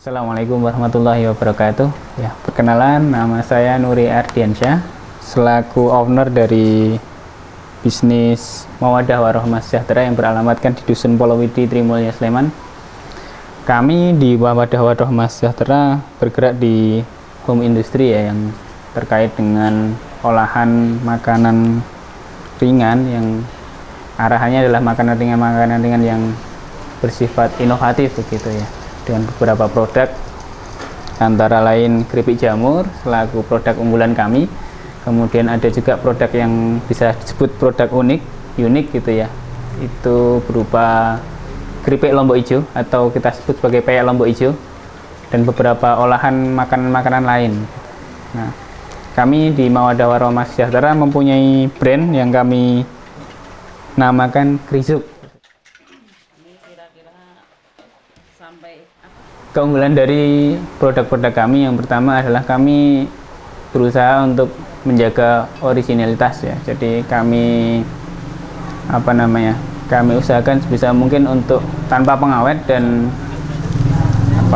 Assalamualaikum warahmatullahi wabarakatuh. Ya, perkenalan, nama saya Nuri Ardiansyah, selaku owner dari bisnis Mawadah Warohmah Sejahtera yang beralamatkan di Dusun Polowidi, Trimulya, Sleman. Kami di Mawadah Warohmah Sejahtera bergerak di home industry ya, yang terkait dengan olahan makanan ringan yang arahannya adalah makanan ringan yang bersifat inovatif begitu ya, dengan beberapa produk, antara lain keripik jamur selaku produk unggulan kami. Kemudian ada juga produk yang bisa disebut produk unik gitu ya, itu berupa keripik lombok hijau atau kita sebut sebagai peyek lombok hijau, dan beberapa olahan makanan-makanan lain. Nah, kami di Mawadah Warohmah Sejahtera mempunyai brand yang kami namakan Krizuk. Keunggulan dari produk-produk kami yang pertama adalah kami berusaha untuk menjaga originalitas ya. Jadi kami kami usahakan sebisa mungkin untuk tanpa pengawet dan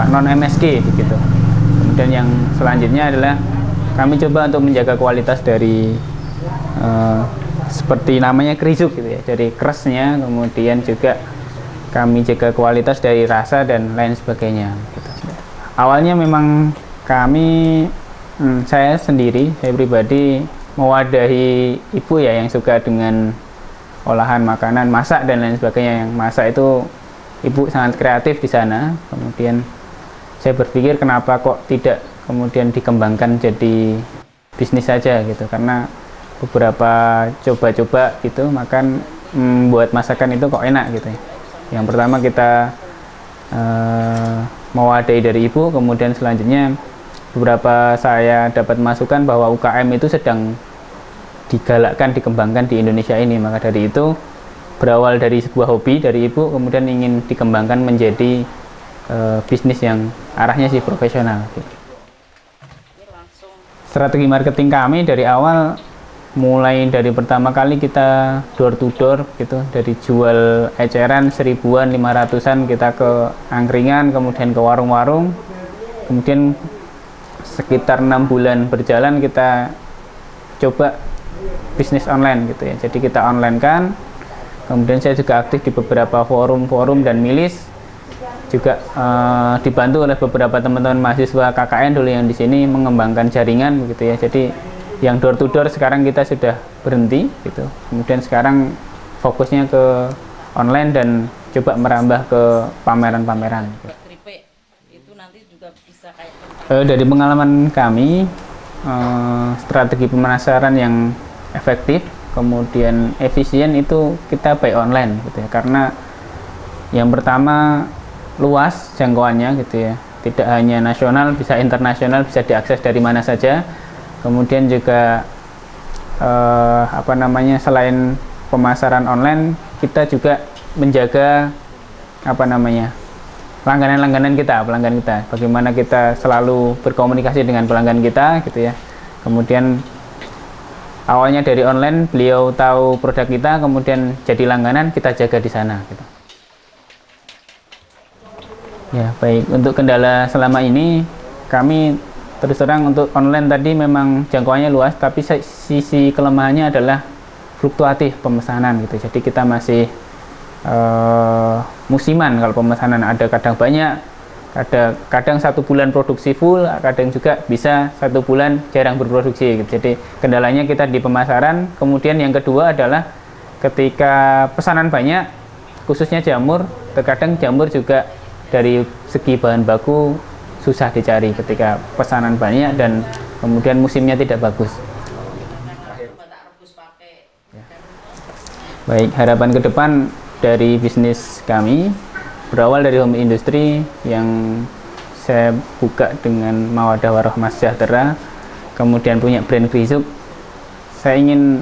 non MSG begitu. Kemudian yang selanjutnya adalah kami coba untuk menjaga kualitas dari seperti namanya Krizuk gitu ya. Jadi keresnya, kemudian juga kami jaga kualitas dari rasa dan lain sebagainya gitu. Awalnya memang saya pribadi mewadahi ibu ya, yang suka dengan olahan makanan, masak dan lain sebagainya. Yang masak itu ibu sangat kreatif di sana. Kemudian saya berpikir kenapa kok tidak kemudian dikembangkan jadi bisnis saja gitu, karena beberapa coba-coba gitu makan buat masakan itu kok enak gitu ya. Yang pertama kita mewadahi dari ibu, kemudian selanjutnya beberapa saya dapat masukan bahwa UKM itu sedang digalakkan, dikembangkan di Indonesia ini. Maka dari itu berawal dari sebuah hobi dari ibu, kemudian ingin dikembangkan menjadi bisnis yang arahnya sih profesional. Strategi marketing kami dari awal, mulai dari pertama kali kita door to door gitu, dari jual eceran 1000-an, 500-an kita ke angkringan, kemudian ke warung-warung. Kemudian sekitar 6 bulan berjalan kita coba bisnis online gitu ya. Jadi kita online kan. Kemudian saya juga aktif di beberapa forum-forum dan milis, juga dibantu oleh beberapa teman-teman mahasiswa KKN dulu yang di sini mengembangkan jaringan begitu ya. Jadi yang door to door sekarang kita sudah berhenti gitu. Kemudian sekarang fokusnya ke online dan coba merambah ke pameran-pameran. Dari pengalaman kami, strategi pemasaran yang efektif kemudian efisien itu kita by online gitu ya. Karena yang pertama luas jangkauannya gitu ya. Tidak hanya nasional, bisa internasional, bisa diakses dari mana saja. Kemudian juga selain pemasaran online, kita juga menjaga pelanggan kita. Bagaimana kita selalu berkomunikasi dengan pelanggan kita gitu ya. Kemudian awalnya dari online, beliau tahu produk kita, kemudian jadi langganan, kita jaga di sana gitu. Ya, baik, untuk kendala selama ini kami terus terang untuk online tadi memang jangkauannya luas, tapi sisi kelemahannya adalah fluktuatif pemesanan gitu. Jadi kita masih musiman kalau pemesanan, ada kadang banyak, kadang 1 bulan produksi full, kadang juga bisa 1 bulan jarang berproduksi gitu. Jadi kendalanya kita di pemasaran. Kemudian yang kedua adalah ketika pesanan banyak, khususnya jamur, terkadang jamur juga dari segi bahan baku susah dicari ketika pesanan banyak dan kemudian musimnya tidak bagus. Baik, harapan ke depan dari bisnis kami berawal dari home industry yang saya buka dengan Mawadah Warohmah Sejahtera, kemudian punya brand Krizuk. Saya ingin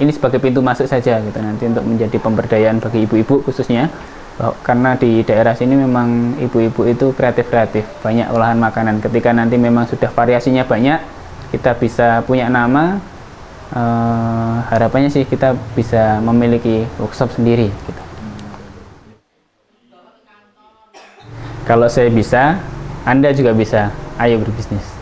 ini sebagai pintu masuk saja gitu nanti untuk menjadi pemberdayaan bagi ibu-ibu khususnya. Karena di daerah sini memang ibu-ibu itu kreatif, banyak olahan makanan. Ketika nanti memang sudah variasinya banyak, kita bisa punya nama, harapannya sih kita bisa memiliki workshop sendiri gitu. Kalau saya bisa, Anda juga bisa. Ayo berbisnis.